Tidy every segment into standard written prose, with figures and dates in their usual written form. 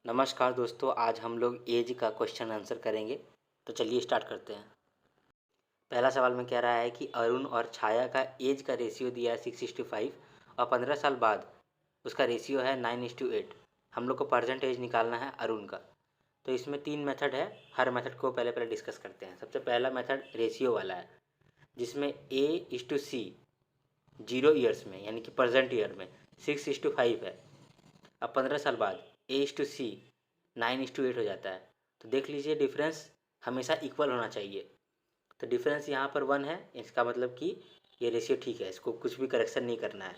नमस्कार दोस्तों, आज हम लोग एज का क्वेश्चन आंसर करेंगे। तो चलिए स्टार्ट करते हैं। पहला सवाल में कह रहा है कि अरुण और छाया का एज का रेशियो दिया है 6:5 और 15 साल बाद उसका रेशियो है 9:8। हम लोग को परसेंटेज निकालना है अरुण का। तो इसमें 3 मेथड है, हर मेथड को पहले पहले डिस्कस करते हैं। सबसे पहला मेथड रेशियो वाला है, जिसमें A:C 0 ईयर्स में यानी कि प्रेजेंट ईयर में 6:5 है। अब 15 साल बाद A:C 9:8 हो जाता है। तो देख लीजिए डिफरेंस हमेशा इक्वल होना चाहिए। तो डिफरेंस यहाँ पर 1 है, इसका मतलब कि ये रेशियो ठीक है, इसको कुछ भी करेक्शन नहीं करना है।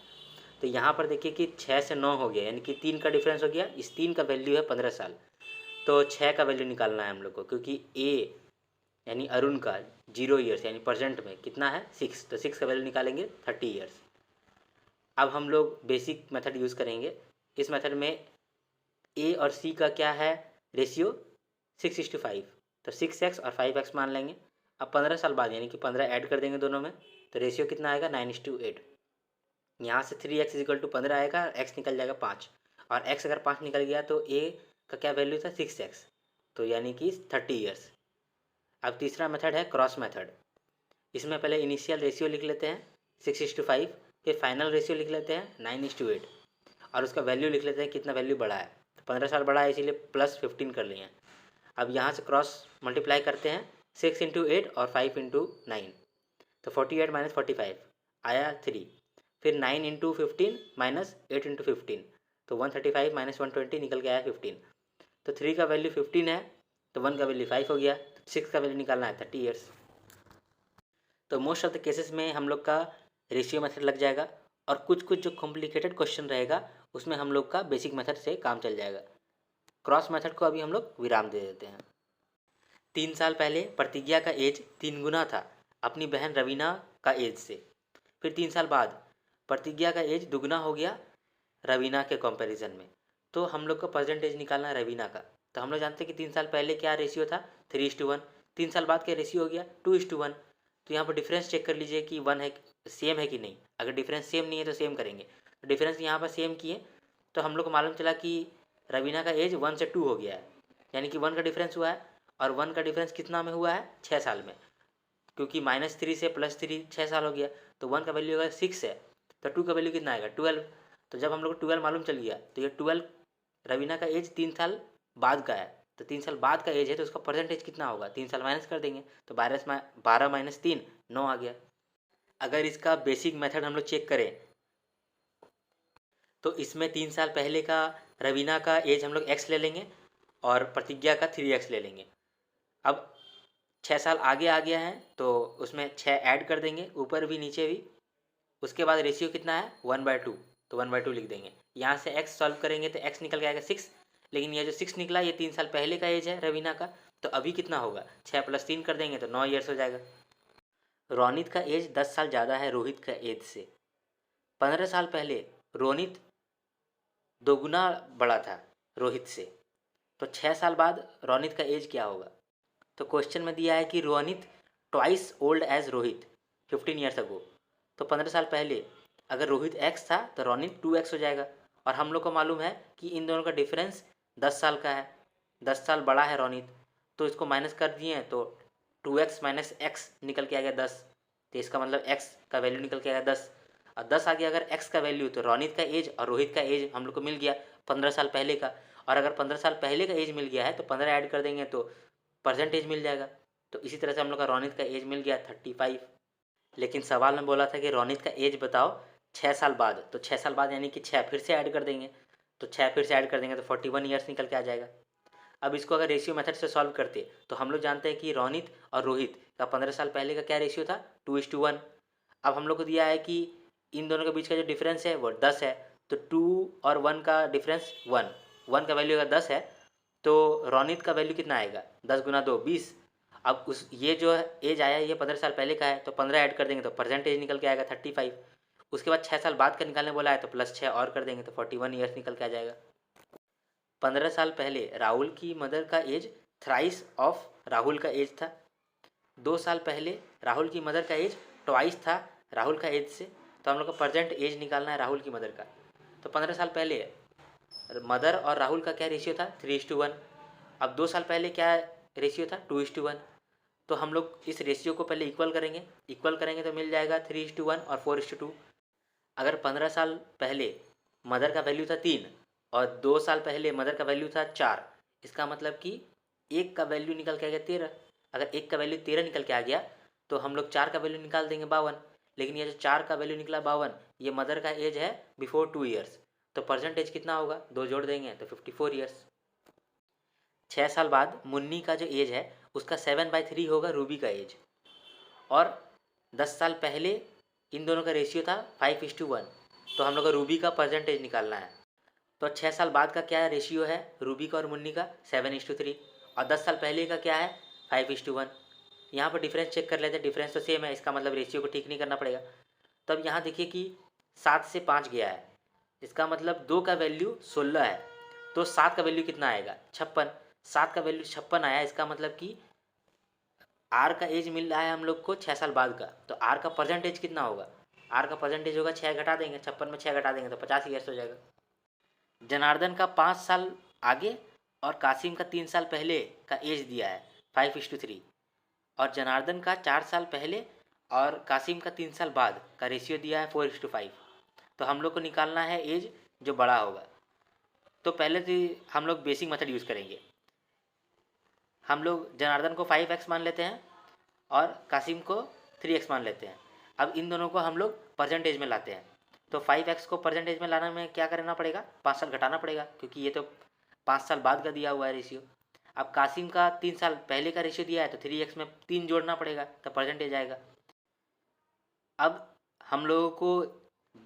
तो यहाँ पर देखिए कि 6 से 9 हो गया, यानी कि 3 का डिफरेंस हो गया। इस 3 का वैल्यू है 15 साल। तो 6 का वैल्यू निकालना है हम लोग को, क्योंकि ए यानी अरुण का 0 ईयर्स यानी परसेंट में कितना है 6, तो 6 का वैल्यू निकालेंगे 30 ईयर्स। अब हम लोग बेसिक मेथड यूज़ करेंगे। इस मेथड में ए और सी का क्या है रेशियो 6:5, तो 6x और 5x मान लेंगे। अब 15 साल बाद यानी कि 15 ऐड कर देंगे दोनों में, तो रेशियो कितना आएगा 9:8। यहाँ से 3x = 15 आएगा, x निकल जाएगा 5, और x अगर 5 निकल गया तो a का क्या वैल्यू था 6x, तो यानी कि 30 ईयर्स। अब तीसरा मेथड है क्रॉस मेथड। इसमें पहले इनिशियल रेशियो लिख लेते हैं 6:5, फिर फाइनल रेशियो लिख लेते हैं 9:8, और उसका वैल्यू लिख लेते हैं कितना वैल्यू बढ़ा है। तो 15 साल बढ़ा है इसीलिए +15 कर लिए हैं। अब यहाँ से क्रॉस मल्टीप्लाई करते हैं 6 × 8 और 5 × 9, तो 48 - 45 आया 3, फिर 9 × 15 - 8 × 15, तो 135 - 120 निकल के आया 15। तो 3 का वैल्यू 15 है, तो 1 का वैल्यू 5 हो गया, तो 6 का वैल्यू निकालना है 30 ईयर्स। तो मोस्ट ऑफ द केसेस में हम लोग का रेशियो मेथड लग जाएगा, और कुछ कुछ जो कॉम्प्लिकेटेड क्वेश्चन रहेगा उसमें हम लोग का बेसिक मेथड से काम चल जाएगा। क्रॉस मेथड को अभी हम लोग विराम दे देते हैं। 3 साल पहले प्रतिज्ञा का एज 3 गुना था अपनी बहन रवीना का एज से। फिर 3 साल बाद प्रतिज्ञा का एज दुगना हो गया रवीना के कंपैरिजन में। तो हम लोग को परसेंटेज निकालना है रवीना का। तो हम लोग जानते हैं कि 3 साल पहले क्या रेशियो था 3:1, 3 साल बाद क्या रेशियो हो गया 2:1। तो यहाँ पर डिफरेंस चेक कर लीजिए कि 1 है, सेम है कि नहीं। अगर डिफरेंस सेम नहीं है तो सेम करेंगे। तो डिफरेंस यहाँ पर सेम किए, तो हम लोग को मालूम चला कि रवीना का एज 1 से 2 हो गया है, यानी कि 1 का डिफरेंस हुआ है। और 1 का डिफरेंस कितना में हुआ है 6 साल में, क्योंकि -3 से +3 6 साल हो गया। तो 1 का वैल्यू अगर 6 है तो 2 का वैल्यू कितना आएगा 12। तो जब हम लोग को 12 मालूम चल गया, तो ये 12 रवीना का एज 3 साल बाद का है। तो 3 साल बाद का एज है, तो उसका परसेंटेज कितना होगा 3 साल माइनस कर देंगे, तो 12 - 3 9 आ गया। अगर इसका बेसिक मेथड हम लोग चेक करें, तो इसमें 3 साल पहले का रवीना का एज हम लोग x ले लेंगे और प्रतिज्ञा का 3x ले लेंगे। अब 6 साल आगे आ गया है, तो उसमें 6 ऐड कर देंगे ऊपर भी नीचे भी। उसके बाद रेशियो कितना है 1/2, तो 1/2 लिख देंगे। यहाँ से x सॉल्व करेंगे तो x निकल के आएगा 6, लेकिन ये जो 6 निकला ये 3 साल पहले का एज है रवीना का। तो अभी कितना होगा 6 + 3 कर देंगे तो 9 ईयर्स हो जाएगा। रोनित का एज 10 साल ज़्यादा है रोहित का एज से। 15 साल पहले रोनित दोगुना बड़ा था रोहित से, तो 6 साल बाद रोनित का एज क्या होगा। तो क्वेश्चन में दिया है कि Ronit twice old age Rohit 15 years ago. तो 15 साल पहले अगर रोहित x था तो रोनित 2x हो जाएगा। और हम लोग को मालूम है कि इन दोनों का डिफरेंस 10 साल का है, 10 साल बड़ा है रोनित। तो इसको माइनस कर दिए तो 2x - x निकल के आ गया 10। तो इसका मतलब x का वैल्यू निकल के आया 10, और 10 आ गया अगर x का वैल्यू, तो रोनित का एज और रोहित का एज हम लोग को मिल गया 15 साल पहले का। और अगर 15 साल पहले का एज मिल गया है तो 15 ऐड कर देंगे तो परसेंटेज मिल जाएगा। तो इसी तरह से हम लोग का रोनित का एज मिल गया 35। लेकिन सवाल में बोला था कि रोनित का एज बताओ 6 साल बाद, तो 6 साल बाद यानी कि 6 फिर से ऐड कर देंगे, तो 6 फिर से ऐड कर देंगे तो 41 ईयर्स निकल के आ जाएगा। अब इसको अगर रेशियो मेथड से सॉल्व करते तो हम लोग जानते हैं कि रोनित और रोहित का 15 साल पहले का क्या रेशियो था 2:1। अब हम लोग को दिया है कि इन दोनों के बीच का जो डिफरेंस है वो 10 है, तो 2 और 1 का डिफरेंस 1, 1 का वैल्यू अगर 10 है तो रोनित का वैल्यू कितना आएगा 10 × 2 20। अब उस ये जो एज आया ये 15 साल पहले का है, तो 15 ऐड कर देंगे तो परसेंटेज निकल के आएगा 35। उसके बाद 6 साल बाद का निकालने बोला है तो +6 और कर देंगे तो 41 ईयर्स निकल के आ जाएगा। 15 साल पहले राहुल की मदर का एज थ्राइस ऑफ राहुल का एज था। 2 साल पहले राहुल की मदर का एज ट्वाइस था राहुल का एज से। तो हम लोग को प्रेजेंट एज निकालना है राहुल की मदर का। तो 15 साल पहले मदर और राहुल का क्या रेशियो था, 3:1। अब 2 साल पहले क्या रेशियो था, 2:1। तो हम लोग इस रेशियो को पहले इक्वल करेंगे, इक्वल करेंगे तो मिल जाएगा 3:1 और 4:2। अगर 15 साल पहले मदर का वैल्यू था 3 और 2 साल पहले मदर का वैल्यू था 4, इसका मतलब कि एक का वैल्यू निकल के आ गया 13। अगर एक का वैल्यू 13 निकल के आ गया तो हम लोग 4 का वैल्यू निकाल देंगे 52। लेकिन ये जो 4 का वैल्यू निकला 52, ये मदर का एज है बिफोर 2 ईयर्स। तो परसेंटेज कितना होगा, 2 जोड़ देंगे तो 54 ईयर्स। 6 साल बाद मुन्नी का जो एज है उसका 7/3 होगा रूबी का एज। और 10 साल पहले इन दोनों का रेशियो था 5:1। तो हम लोग को रूबी का परसेंटेज निकालना है। तो 6 साल बाद का क्या रेशियो है रूबी का और मुन्नी का, 7:3। और 10 साल पहले का क्या है, 5:1। यहाँ पर डिफरेंस चेक कर लेते हैं, डिफरेंस तो सेम है, इसका मतलब रेशियो को ठीक नहीं करना पड़ेगा। तब यहाँ देखिए कि 7 से 5 गया है, इसका मतलब 2 का वैल्यू 16 है, तो 7 का वैल्यू कितना आएगा, 56। 7 का वैल्यू 56 आया, इसका मतलब कि आर का एज मिल रहा है हम लोग को 6 साल बाद का। तो आर का परसेंटेज कितना होगा, आर का परसेंटेज होगा 6 घटा देंगे, 56 में 6 घटा देंगे तो 50 ईयर्स हो जाएगा। जनार्दन का 5 साल आगे और कासिम का 3 साल पहले का एज दिया है 5:3, और जनार्दन का 4 साल पहले और कासिम का 3 साल बाद का रेशियो दिया है 4:5। तो हम लोग को निकालना है एज जो बड़ा होगा। तो पहले तो हम लोग बेसिक मेथड यूज़ करेंगे। हम लोग जनार्दन को 5x मान लेते हैं और कासिम को 3x मान लेते हैं। अब इन दोनों को हम लोग परसेंटेज में लाते हैं। तो 5x को परसेंटेज में लाने में क्या करना पड़ेगा, 5 साल घटाना पड़ेगा, क्योंकि ये तो 5 साल बाद का दिया हुआ है रेशियो। अब कासिम का 3 साल पहले का रेशियो दिया है तो 3x में 3 जोड़ना पड़ेगा तो परसेंटेज आएगा। अब हम लोगों को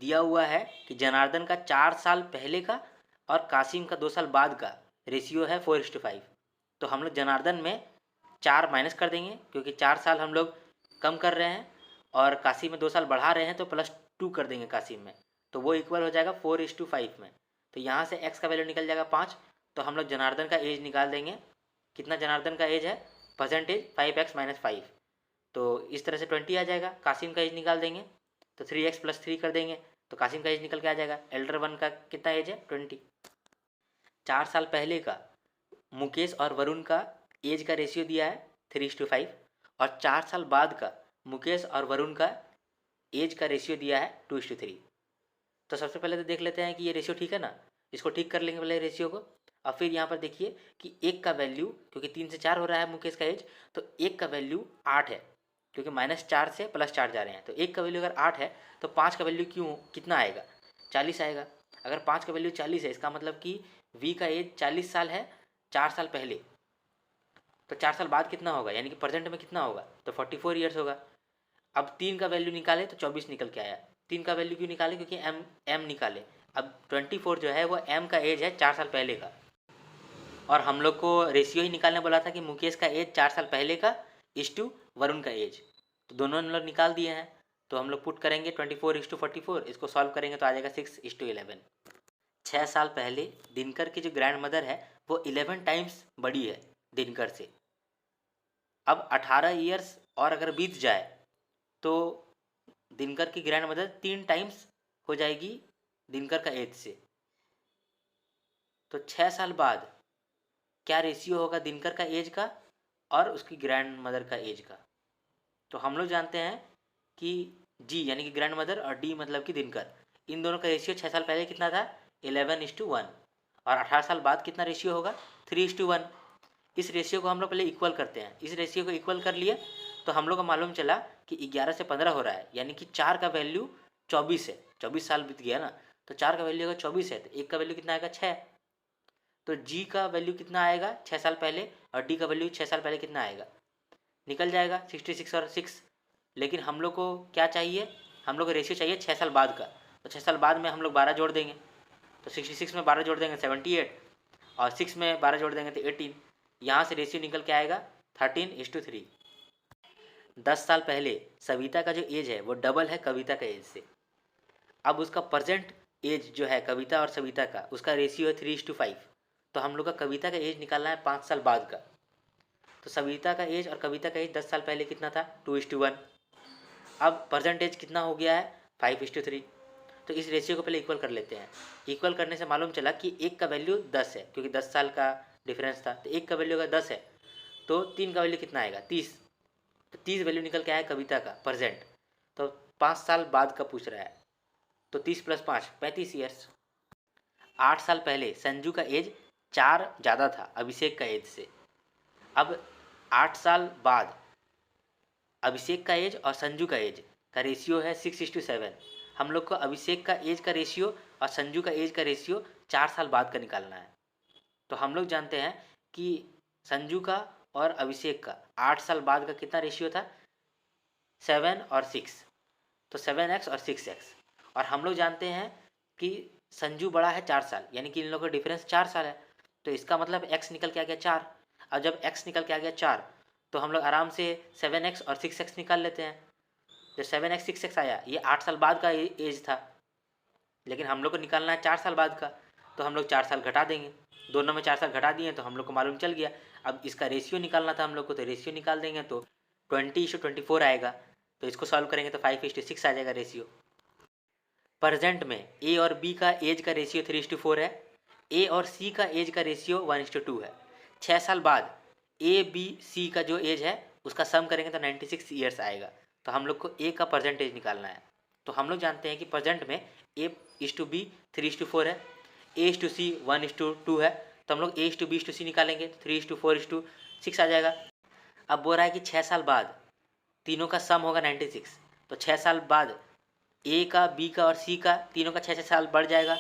दिया हुआ है कि जनार्दन का 4 साल पहले का और कासिम का 2 साल बाद का रेशियो है 4:5। तो हम लोग जनार्दन में 4 माइनस कर देंगे, क्योंकि 4 साल हम लोग कम कर रहे हैं और कासिम में 2 साल बढ़ा रहे हैं, तो +2 कर देंगे कासिम में, तो वो इक्वल हो जाएगा 4:5 में। तो यहाँ से x का वैल्यू निकल जाएगा 5। तो हम लोग जनार्दन का एज निकाल देंगे, कितना जनार्दन का एज है, परसेंटेज 5x - 5। तो इस तरह से 20 आ जाएगा। कासिम का एज निकाल देंगे तो 3x + 3 कर देंगे तो कासिम का एज निकल के आ जाएगा। एल्डर वन का कितना एज है, 20। 4 साल पहले का मुकेश और वरुण का एज का रेशियो दिया है 3:5, और 4 साल बाद का मुकेश और वरुण का एज का रेशियो दिया है 2:3। तो सबसे पहले तो देख लेते हैं कि ये रेशियो ठीक है ना, इसको ठीक कर लेंगे पहले रेशियो को। और फिर यहाँ पर देखिए कि एक का वैल्यू, क्योंकि 3 से 4 हो रहा है मुकेश का एज, तो एक का वैल्यू 8 है, क्योंकि -4 से +4 जा रहे हैं। तो एक का वैल्यू अगर 8 है तो 5 का वैल्यू क्यों कितना आएगा, 40 आएगा। अगर 5 का वैल्यू 40 है, इसका मतलब कि वी का एज 40 साल है 4 साल पहले। तो 4 साल बाद कितना होगा, यानी कि प्रेजेंट में कितना होगा, तो 44 ईयर्स होगा। अब 3 का वैल्यू निकाले तो 24 निकल के आया। 3 का वैल्यू क्यों निकाले, क्योंकि एम निकाले। अब 24 जो है वो एम का एज है 4 साल पहले का, और हम लोग को रेशियो ही निकालने बोला था कि मुकेश का एज 4 साल पहले का = वरुण का एज। तो दोनों हम लोग निकाल दिए हैं। तो हम लोग पुट करेंगे 24:44, इसको सॉल्व करेंगे तो आ जाएगा 6:11। 6 साल पहले दिनकर की जो ग्रैंड मदर है वो 11 टाइम्स बड़ी है दिनकर से। अब 18 ईयर्स और अगर बीत जाए तो दिनकर की ग्रैंड मदर 3 टाइम्स हो जाएगी दिनकर का एज से। तो 6 साल बाद क्या रेशियो होगा दिनकर का एज का और उसकी ग्रैंड मदर का एज का। तो हम लोग जानते हैं कि जी यानी कि ग्रैंड मदर और डी मतलब कि दिनकर, इन दोनों का रेशियो 6 साल पहले कितना था, 11:1, और 18 साल बाद कितना रेशियो होगा, 3:1। इस रेशियो को हम लोग पहले इक्वल करते हैं। इस रेशियो को इक्वल कर लिए तो हम लोग को मालूम चला कि 11 से 15 हो रहा है, यानी कि 4 का वैल्यू 24 है। 24 साल बीत गया ना, तो 4 का वैल्यू अगर 24 है तो 1 का वैल्यू कितना आएगा, 6। तो जी का वैल्यू कितना आएगा 6 साल पहले, और डी का वैल्यू 6 साल पहले कितना आएगा, निकल जाएगा 66 और 6। लेकिन हम लोग को क्या चाहिए, हम लोग को रेशियो चाहिए 6 साल बाद का। तो 6 साल बाद में हम लोग 12 जोड़ देंगे, तो 66 में 12 जोड़ देंगे 78, और 6 में 12 जोड़ देंगे तो 18। यहाँ से रेशियो निकल के आएगा 13:3। 10 साल पहले सविता का जो एज है वो डबल है कविता का एज से। अब उसका प्रेजेंट एज जो है कविता और सविता का, उसका रेशियो है 3:5। तो हम लोग का कविता का एज निकालना है 5 साल बाद का। तो सविता का एज और कविता का एज 10 साल पहले कितना था, 2:1। अब परसेंटेज कितना हो गया है, 5:3। तो इस रेशियो को पहले इक्वल कर लेते हैं। इक्वल करने से मालूम चला कि एक का वैल्यू 10 है, क्योंकि 10 साल का डिफरेंस था। तो एक का वैल्यू अगर 10 है तो 3 का वैल्यू कितना आएगा, 30। तो 30 वैल्यू निकल के आया कविता का प्रेजेंट। तो 5 साल बाद का पूछ रहा है, तो 30 + 5 35 ईयर्स। 8 साल पहले संजू का एज 4 ज़्यादा था अभिषेक का एज से। अब 8 साल बाद अभिषेक का एज और संजू का एज का रेशियो है 6:7। हम लोग को अभिषेक का एज का रेशियो और संजू का एज का रेशियो 4 साल बाद का निकालना है। तो हम लोग जानते हैं कि संजू का और अभिषेक का 8 साल बाद का कितना रेशियो था, 7 और 6, तो 7x और 6x। और हम लोग जानते हैं कि संजू बड़ा है 4 साल, यानी कि इन लोगों का डिफरेंस 4 साल है। तो इसका मतलब x निकल के आ गया 4। अब जब x निकल के आ गया 4 तो हम लोग आराम से 7x और 6x निकाल लेते हैं। जब 7x 6x आया, ये 8 साल बाद का एज था, लेकिन हम लोग को निकालना है 4 साल बाद का। तो हम लोग 4 साल घटा देंगे, दोनों में 4 साल घटा दिए तो हम लोग को मालूम चल गया। अब इसका रेशियो निकालना था हम लोग को, तो रेशियो निकाल देंगे तो 20:24 आएगा। तो इसको सॉल्व करेंगे तो 5:6 आ जाएगा रेशियो। प्रेजेंट में ए और बी का एज का रेशियो 3:4 है, ए और सी का एज का रेशियो 1:2 है। 6 साल बाद ए बी सी का जो एज है उसका सम करेंगे तो 96 ईयर्स आएगा। तो हम लोग को ए का परसेंटेज निकालना है। तो हम लोग जानते हैं कि प्रेजेंट में A/B 3:4 है, A/C 1:2 है। तो हम लोग A/B/C निकालेंगे तो 3:4:6 आ जाएगा। अब बोल रहा है कि 6 साल बाद तीनों का सम होगा 96। तो 6 साल बाद ए का, बी का और सी का तीनों का 6 साल बढ़ जाएगा,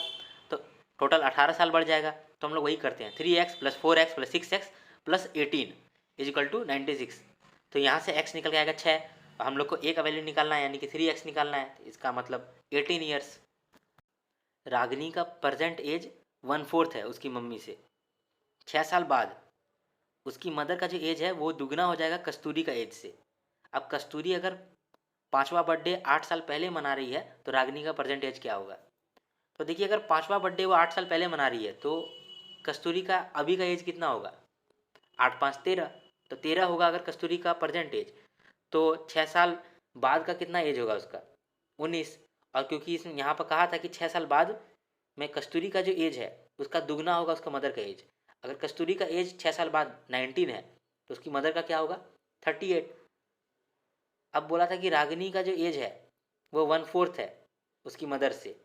तो टोटल 18 साल बढ़ जाएगा। तो हम लोग वही करते हैं, 3x + 4x + 6x + 18 = 96। तो यहाँ से x निकल के आएगा 6। हम लोग को a का वैल्यू निकालना है, यानी कि 3x निकालना है। तो इसका मतलब 18 ईयर्स। रागिनी का प्रेजेंट एज 1/4 है उसकी मम्मी से। 6 साल बाद उसकी मदर का जो एज है वो दुगना हो जाएगा कस्तूरी का एज से। अब कस्तूरी अगर 5वां बर्थडे 8 साल पहले मना रही है तो रागिनी का प्रेजेंट एज क्या होगा। तो देखिए, अगर 5वां बर्थडे वो 8 साल पहले मना रही है तो कस्तूरी का अभी का एज कितना होगा, 8 × 5 = 13। तो 13 होगा अगर कस्तूरी का प्रेजेंट एज। तो 6 साल बाद का कितना एज होगा उसका, 19। और क्योंकि इसमें यहाँ पर कहा था कि 6 साल बाद में कस्तूरी का जो एज है उसका दुगना होगा उसका मदर का एज। अगर कस्तूरी का एज 6 साल बाद 19 है तो उसकी मदर का क्या होगा, 38। अब बोला था कि रागिनी का जो एज है वो 1/4 है उसकी मदर से,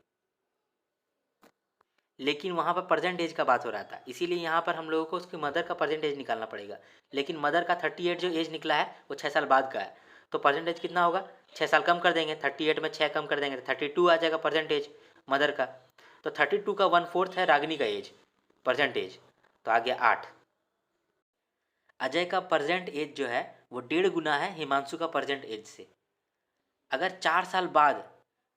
लेकिन वहाँ पर प्रेजेंट एज का बात हो रहा था, इसीलिए यहाँ पर हम लोगों को उसकी मदर का प्रेजेंट एज निकालना पड़ेगा। लेकिन मदर का 38 जो एज निकला है वो 6 साल बाद का है। तो प्रेजेंट एज कितना होगा, 6 साल कम कर देंगे, 38 में 6 कम कर देंगे तो 32 आ जाएगा प्रेजेंट एज मदर का। तो 32 का 1/4 है रागिनी का एज, प्रेजेंट एज, तो आ गया 8। अजय का प्रेजेंट एज जो है वो 1.5 गुना है हिमांशु का प्रेजेंट एज से। अगर 4 साल बाद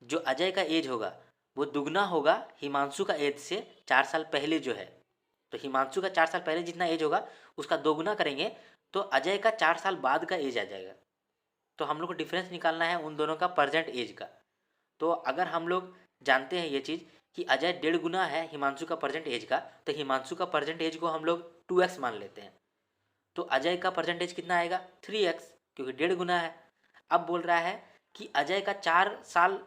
जो अजय का एज होगा वो दुगना होगा हिमांशु का एज से 4 साल पहले जो है। तो हिमांशु का 4 साल पहले जितना एज होगा उसका दोगुना करेंगे तो अजय का 4 साल बाद का एज आ जाएगा। तो हम लोग को डिफरेंस निकालना है उन दोनों का प्रेजेंट एज का। तो अगर हम लोग जानते हैं ये चीज़ कि अजय 1.5 गुना है हिमांशु का प्रेजेंट एज का, तो हिमांशु का प्रेजेंट एज को हम लोग 2x मान लेते हैं। तो अजय का प्रेजेंट एज कितना आएगा, 3x, क्योंकि 1.5 गुना है। अब बोल रहा है कि अजय का 4 साल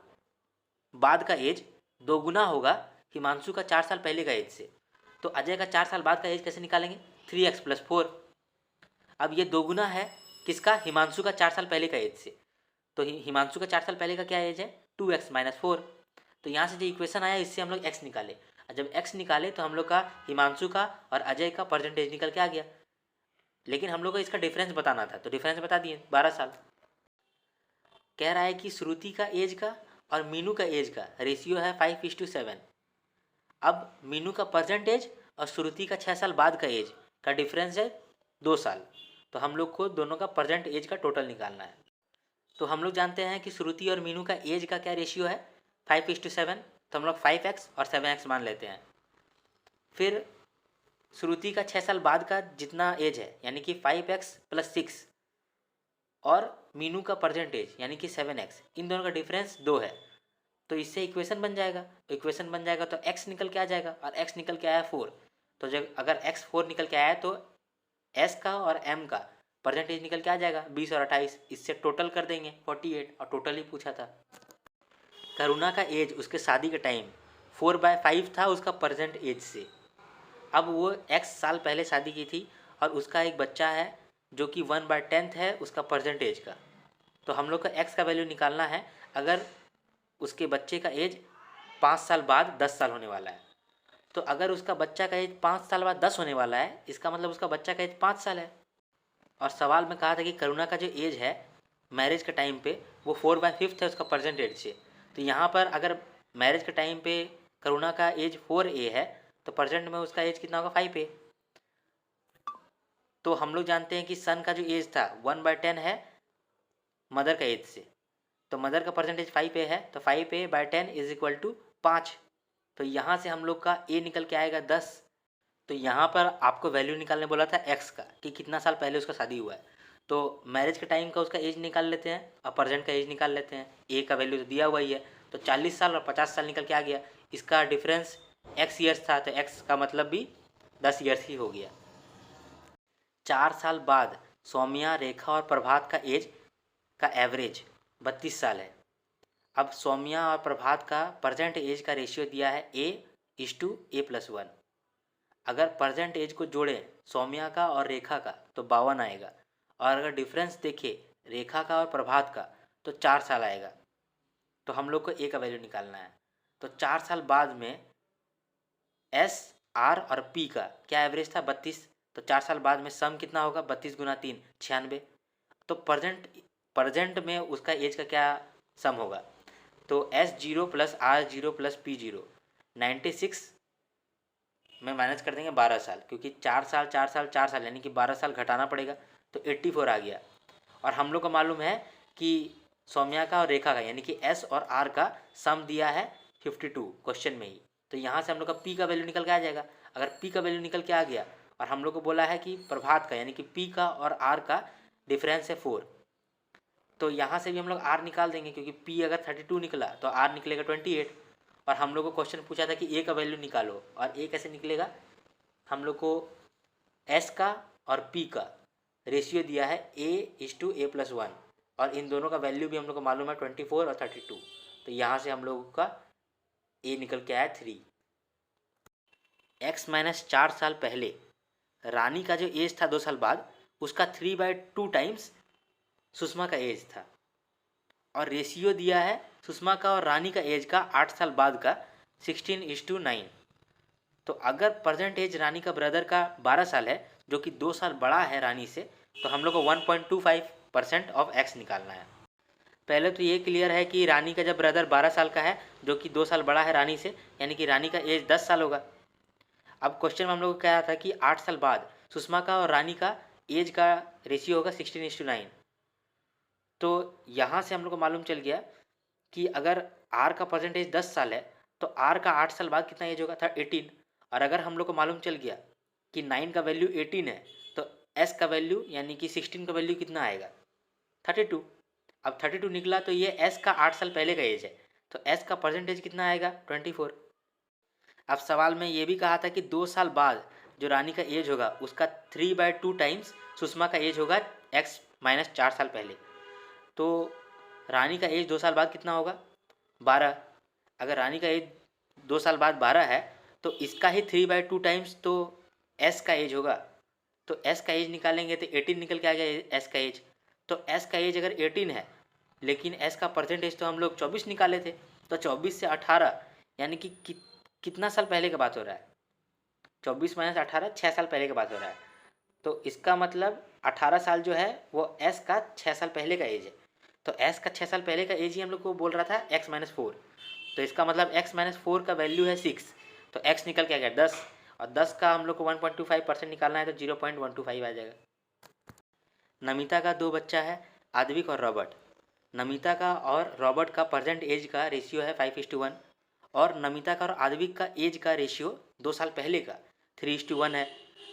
बाद का एज दोगुना होगा हिमांशु का 4 साल पहले का एज से। तो अजय का 4 साल बाद का एज कैसे निकालेंगे, 3x + 4। अब ये दोगुना है किसका, हिमांशु का 4 साल पहले का एज से। तो हिमांशु का 4 साल पहले का क्या एज है, 2x - 4। तो यहाँ से जो इक्वेशन आया इससे हम लोग x निकाले। और जब x निकाले तो हम लोग का हिमांशु का और अजय का परसेंटेज निकल के आ गया। लेकिन हम लोग को इसका डिफरेंस बताना था, तो डिफरेंस बता दिए, 12 साल। कह रहा है कि श्रुति का एज का और मीनू का एज का रेशियो है 5:7। अब मीनू का परसेंटेज और श्रुति का 6 साल बाद का एज का डिफरेंस है 2 साल। तो हम लोग को दोनों का प्रेजेंट एज का टोटल निकालना है। तो हम लोग जानते हैं कि श्रुति और मीनू का एज का क्या रेशियो है, 5:7। तो हम लोग 5x और 7x मान लेते हैं। फिर श्रुति का 6 साल बाद का जितना एज है यानी कि 5x + 6 और मीनू का परसेंटेज यानी कि 7x, इन दोनों का डिफरेंस 2 है। तो इससे इक्वेशन बन जाएगा। तो इक्वेशन बन जाएगा तो x निकल के आ जाएगा और x निकल के आया 4। तो जब अगर x 4 निकल के आया तो s का और m का परसेंटेज निकल के आ जाएगा 20 और 28। इससे टोटल कर देंगे 48, और टोटल ही पूछा था। करुणा का एज उसके शादी के टाइम 4/5 था उसका प्रेजेंट एज से। अब वो x साल पहले शादी की थी और उसका एक बच्चा है जो कि 1/10 है उसका प्रेजेंट एज का। तो हम लोग का x का वैल्यू निकालना है अगर उसके बच्चे का एज 5 साल बाद 10 साल होने वाला है। तो अगर उसका बच्चा का एज 5 साल बाद 10 होने वाला है, इसका मतलब उसका बच्चा का एज 5 साल है। और सवाल में कहा था कि करुणा का जो एज है मैरिज के टाइम पे वो 4/5 है उसका प्रेजेंट एज से। तो यहाँ पर अगर मैरिज के टाइम पे करुणा का एज 4A है तो प्रेजेंट में उसका एज कितना होगा 5A। तो हम लोग जानते हैं कि सन का जो एज था 1/10 है मदर का एज से। तो मदर का परसेंटेज 5A है तो 5A/10 इज इक्वल टू 5। तो यहाँ से हम लोग का ए निकल के आएगा 10। तो यहाँ पर आपको वैल्यू निकालने बोला था एक्स का कि कितना साल पहले उसका शादी हुआ है। तो मैरिज के टाइम का उसका एज निकाल लेते हैं और प्रेजेंट का एज निकाल लेते हैं। ए का वैल्यू तो दिया हुआ ही है तो 40 साल और 50 साल निकल के आ गया। इसका डिफरेंस एक्स ईयर्स था तो एक्स का मतलब भी 10 ईयर्स ही हो गया। 4 साल बाद सौम्या, रेखा और प्रभात का एज का एवरेज 32 साल है। अब सौम्या और प्रभात का प्रेजेंट एज का रेशियो दिया है A:A+1। अगर प्रेजेंट एज को जोड़ें सौम्या का और रेखा का तो 52 आएगा। और अगर डिफरेंस देखें रेखा का और प्रभात का तो 4 साल आएगा। तो हम लोग को ए का वैल्यू निकालना है। तो 4 साल बाद में एस, आर और पी का क्या एवरेज था 32। तो 4 साल बाद में सम कितना होगा 32 × 3 96। तो प्रेजेंट में उसका एज का क्या सम होगा। तो S0 + R0 + P0 96 में माइनस कर देंगे 12 साल क्योंकि 4 साल 4 साल 4 साल यानी कि 12 साल घटाना पड़ेगा तो 84 आ गया। और हम लोग को मालूम है कि सौम्या का और रेखा का यानी कि S और R का सम दिया है 52 क्वेश्चन में ही। तो यहाँ से हम लोग का P का वैल्यू निकल के आ जाएगा। अगर P का वैल्यू निकल के आ गया और हम लोग को बोला है कि प्रभात का यानी कि P का और R का डिफरेंस है 4। तो यहाँ से भी हम लोग R निकाल देंगे क्योंकि P अगर 32 निकला तो R निकलेगा 28। और हम लोग को क्वेश्चन पूछा था कि A का वैल्यू निकालो और A कैसे निकलेगा। हम लोग को S का और P का रेशियो दिया है A:A+1 और इन दोनों का वैल्यू भी हम लोग को मालूम है 24 और 32। तो यहाँ से हम लोगों का A निकल के आया 3। X-4 साल पहले रानी का जो एज था 2 साल बाद उसका 3/2 टाइम्स सुषमा का एज था। और रेशियो दिया है सुषमा का और रानी का एज का 8 साल बाद का 16:9। तो अगर प्रेजेंट एज रानी का ब्रदर का 12 साल है जो कि 2 साल बड़ा है रानी से तो हम लोग को 1.25% ऑफ एक्स निकालना है। पहले तो ये क्लियर है कि रानी का जब ब्रदर 12 साल का है जो कि 2 साल बड़ा है रानी से यानी कि रानी का एज 10 साल होगा। अब क्वेश्चन में हम लोग को कहा था कि 8 साल बाद सुषमा का और रानी का एज का रेशियो होगा 16:9। तो यहाँ से हम लोग को मालूम चल गया कि अगर R का परसेंटेज 10 साल है तो R का 8 साल बाद कितना एज होगा था 18। और अगर हम लोग को मालूम चल गया कि 9 का वैल्यू 18 है तो S का वैल्यू यानी कि 16 का वैल्यू कितना आएगा 32। अब 32 निकला तो ये S का 8 साल पहले का एज है तो S का परसेंटेज कितना आएगा 24। अब सवाल में ये भी कहा था कि 2 साल बाद जो रानी का एज होगा उसका 3/2 टाइम्स सुषमा का एज होगा X-4 साल पहले। तो रानी का एज 2 साल बाद कितना होगा 12। अगर रानी का एज 2 साल बाद 12 है तो इसका ही 3/2 टाइम्स तो S का एज होगा। तो S का एज निकालेंगे तो 18 निकल के आ गया S का एज। तो S का एज अगर 18 है लेकिन S का परसेंटेज तो हम लोग 24 निकाले थे तो 24 से 18 यानी कि कितना साल पहले का बात हो रहा है 24 - 18 6 साल पहले का बात हो रहा है। तो इसका मतलब 18 साल जो है वो S का 6 साल पहले का एज है। तो S का 6 साल पहले का एज ही हम लोग को बोल रहा था X-4। तो इसका मतलब X-4 का वैल्यू है 6। तो X निकल के आ गया 10 और 10 का हम लोग को 1.25% निकालना है तो 0.125 आ जाएगा। नमिता का 2 बच्चा है आद्विक और रॉबर्ट। नमिता का और रॉबर्ट का प्रेजेंट एज का रेशियो है 5:1 और नमिता का और आद्विक का एज का रेशियो 2 साल पहले का 3:1 है।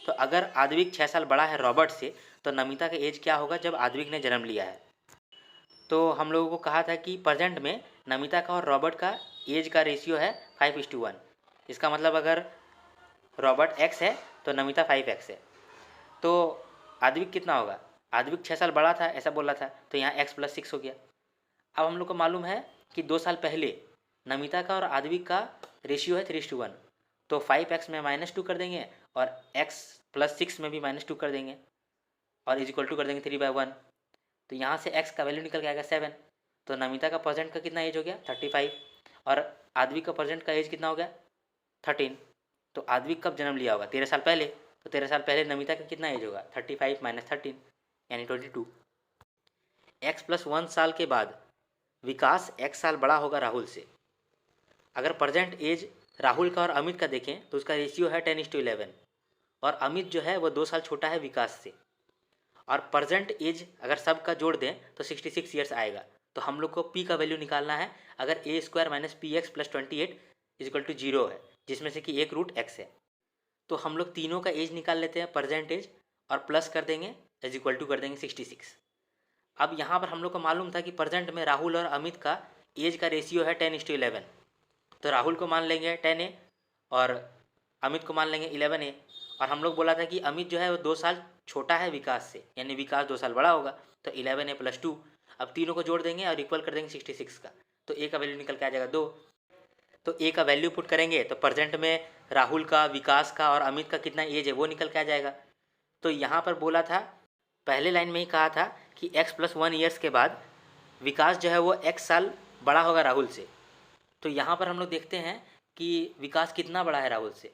तो अगर आद्विक 6 साल बड़ा है रॉबर्ट से तो नमिता का एज क्या होगा जब आद्विक ने जन्म लिया है। तो हम लोगों को कहा था कि प्रेजेंट में नमिता का और रॉबर्ट का एज का रेशियो है 5:1। इसका मतलब अगर रॉबर्ट x है तो नमिता 5x है। तो आद्विक कितना होगा आद्विक 6 साल बड़ा था ऐसा बोला था तो यहाँ x + 6 हो गया। अब हम लोग को मालूम है कि 2 साल पहले नमिता का और आद्विक का रेशियो है 3:1, तो 5x में -2 कर देंगे और x + 6 में भी -2 कर देंगे और इज इक्वल टू कर देंगे 3/1। तो यहाँ से x का वैल्यू निकल के आएगा 7। तो नमिता का प्रेजेंट का कितना एज हो गया 35 और आद्विक का प्रेजेंट का एज कितना हो गया 13। तो आद्विक कब जन्म लिया होगा 13 साल पहले, तो 13 साल पहले नमिता का कितना एज होगा 35 - 13 यानी 22। x + 1 साल के बाद विकास x साल बड़ा होगा राहुल से। अगर प्रेजेंट एज राहुल का और अमित का देखें तो उसका रेशियो है 10:11 और अमित जो है वो 2 साल छोटा है विकास से। और प्रेजेंट एज अगर सब का जोड़ दें तो 66 ईयर्स आएगा। तो हम लोग को p का वैल्यू निकालना है। अगर a² - px + 28 = 0 है, जिसमें से कि एक रूट x है, तो हम लोग तीनों का एज निकाल लेते हैं प्रेजेंट एज और प्लस कर देंगे इज इक्वल टू कर देंगे 66। अब यहाँ पर हम लोग को मालूम था कि प्रेजेंट में राहुल और अमित का एज का रेशियो है 10:11, तो राहुल को मान लेंगे 10a और अमित को मान लेंगे 11a। और हम लोग बोला था कि अमित जो है वो 2 साल छोटा है विकास से, यानी विकास 2 साल बड़ा होगा, तो 11a + 2। अब तीनों को जोड़ देंगे और इक्वल कर देंगे 66 का, तो a का वैल्यू निकल के आ जाएगा 2। तो a का वैल्यू पुट करेंगे तो प्रेजेंट में राहुल का, विकास का और अमित का कितना एज है वो निकल के आ जाएगा। तो यहाँ पर बोला था, पहले लाइन में ही कहा था कि x + 1 ईयर्स के बाद विकास जो है वो x साल बड़ा होगा राहुल से। तो यहाँ पर हम लोग देखते हैं कि विकास कितना बड़ा है राहुल से,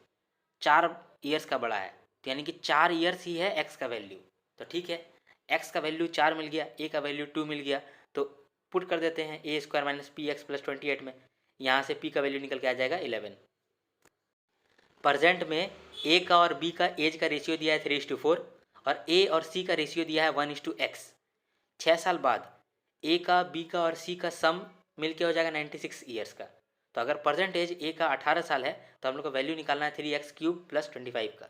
4 ईयर्स का बड़ा है, तो यानी कि 4 ईयर्स ही है x का वैल्यू। तो ठीक है, x का वैल्यू 4 मिल गया, a का वैल्यू 2 मिल गया, तो पुट कर देते हैं a² - px + 28 में। यहाँ से p का वैल्यू निकल के आ जाएगा 11। प्रेजेंट में a का और b का एज का रेशियो दिया है 3:4 और a और c का रेशियो दिया है 1:x। 6 साल बाद a का, b का और c का सम मिलके हो जाएगा 96 ईयर्स का। तो अगर प्रेजेंट एज a का 18 साल है तो हम लोग को वैल्यू निकालना है 3x³ + 25 का।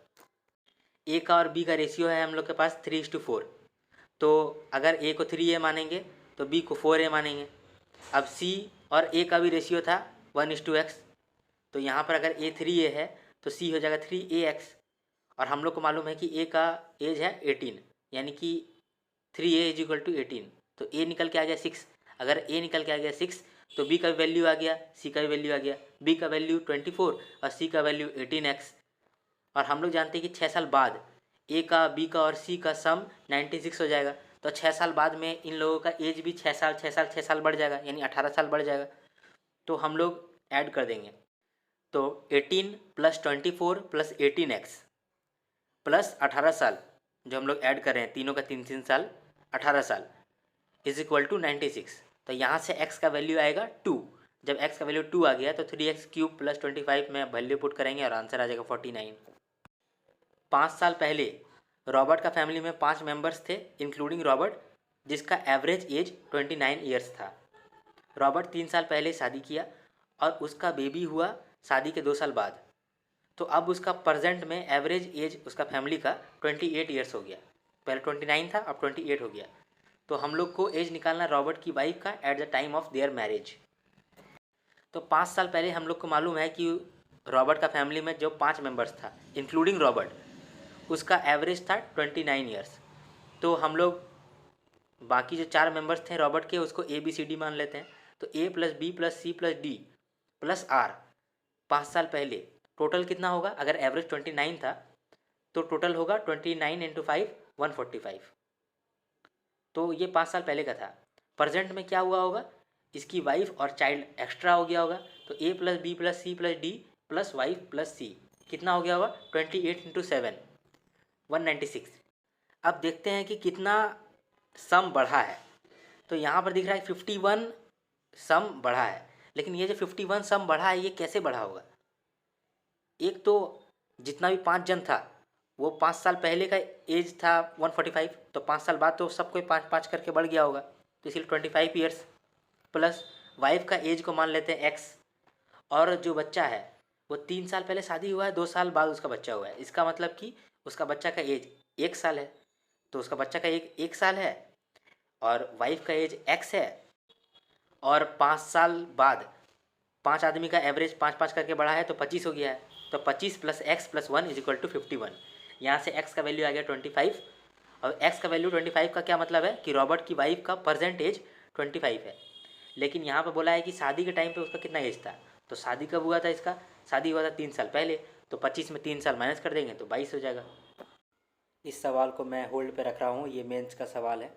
a का और b का रेशियो है हम लोग के पास 3:4, तो अगर a को 3a मानेंगे तो b को 4a मानेंगे। अब c और a का भी रेशियो था 1:x, तो यहाँ पर अगर a 3a है तो c हो जाएगा 3ax। और हम लोग को मालूम है कि a का एज है 18, यानी कि 3a = 18, तो a निकल के आ गया 6। अगर a निकल के आ गया 6 तो b का वैल्यू आ गया, c का वैल्यू आ गया। b का वैल्यू 24 और c का वैल्यू 18x। और हम लोग जानते हैं कि 6 साल बाद a का, b का और c का सम 96 हो जाएगा, तो 6 साल बाद में इन लोगों का एज भी 6 साल बढ़ जाएगा, यानी 18 साल बढ़ जाएगा। तो हम लोग ऐड कर देंगे, तो 18 + 24 + 18x प्लस 18 साल, जो हम लोग ऐड कर रहे हैं तीनों का 3 साल, 18 साल इज इक्वल टू 96। तो यहाँ से x का वैल्यू आएगा 2। जब x का वैल्यू 2 आ गया तो 3x³ + 25 में वैल्यू पुट करेंगे और आंसर आ जाएगा 49। 5 साल पहले रॉबर्ट का फैमिली में 5 मेंबर्स थे इंक्लूडिंग रॉबर्ट, जिसका एवरेज एज 29 ईयर्स था। रॉबर्ट 3 साल पहले शादी किया और उसका बेबी हुआ शादी के 2 साल बाद। तो अब उसका प्रेजेंट में एवरेज एज उसका फैमिली का 28 ईयर्स हो गया। पहले 29 था, अब 28 हो गया। तो हम लोग को एज निकालना रॉबर्ट की वाइफ का at the time of their marriage. तो 5 साल पहले हम लोग को मालूम है कि रॉबर्ट का फैमिली में जो 5 मेंबर्स था इंक्लूडिंग रॉबर्ट, उसका एवरेज था 29 ईयर्स। तो हम लोग बाकी जो 4 मेंबर्स थे रॉबर्ट के उसको ABCD मान लेते हैं। तो A + B + C + D + R 5 साल पहले टोटल कितना होगा, अगर एवरेज 29 था तो टोटल होगा 29 × 5 145। तो ये 5 साल पहले का था। प्रेजेंट में क्या हुआ होगा, इसकी वाइफ और चाइल्ड एक्स्ट्रा हो गया होगा, तो A + B + C + D + wife + C कितना हो गया होगा 28 × 7 196। अब देखते हैं कि कितना सम बढ़ा है। तो यहाँ पर दिख रहा है 51 सम बढ़ा है, लेकिन ये जो 51 सम बढ़ा है ये कैसे बढ़ा होगा। एक तो जितना भी 5 जन था वो 5 साल पहले का एज था 145, तो 5 साल बाद तो सबको 5-5 करके बढ़ गया होगा, तो इसलिए 25 ईयर्स प्लस वाइफ का एज को मान लेते हैं x। और जो बच्चा है वो 3 साल पहले शादी हुआ है, 2 साल बाद उसका बच्चा हुआ है, इसका मतलब कि उसका बच्चा का एज 1 साल है, तो उसका बच्चा का एक साल है और वाइफ का एज x है। और 5 साल बाद 5 आदमी का एवरेज 5-5 करके बढ़ा है तो 25 हो गया है, तो 25 + x + 1 = 51। यहाँ से x का वैल्यू आ गया 25 और x का वैल्यू 25 का क्या मतलब है कि रॉबर्ट की वाइफ का प्रेजेंट एज 25 है, लेकिन यहाँ पर बोला है कि शादी के टाइम पे उसका कितना एज था, तो शादी कब हुआ था इसका, शादी हुआ था 3 साल पहले, तो 25 में 3 साल माइनस कर देंगे तो 22 हो जाएगा। इस सवाल को मैं होल्ड पे रख रहा हूँ, ये मेंस का सवाल है।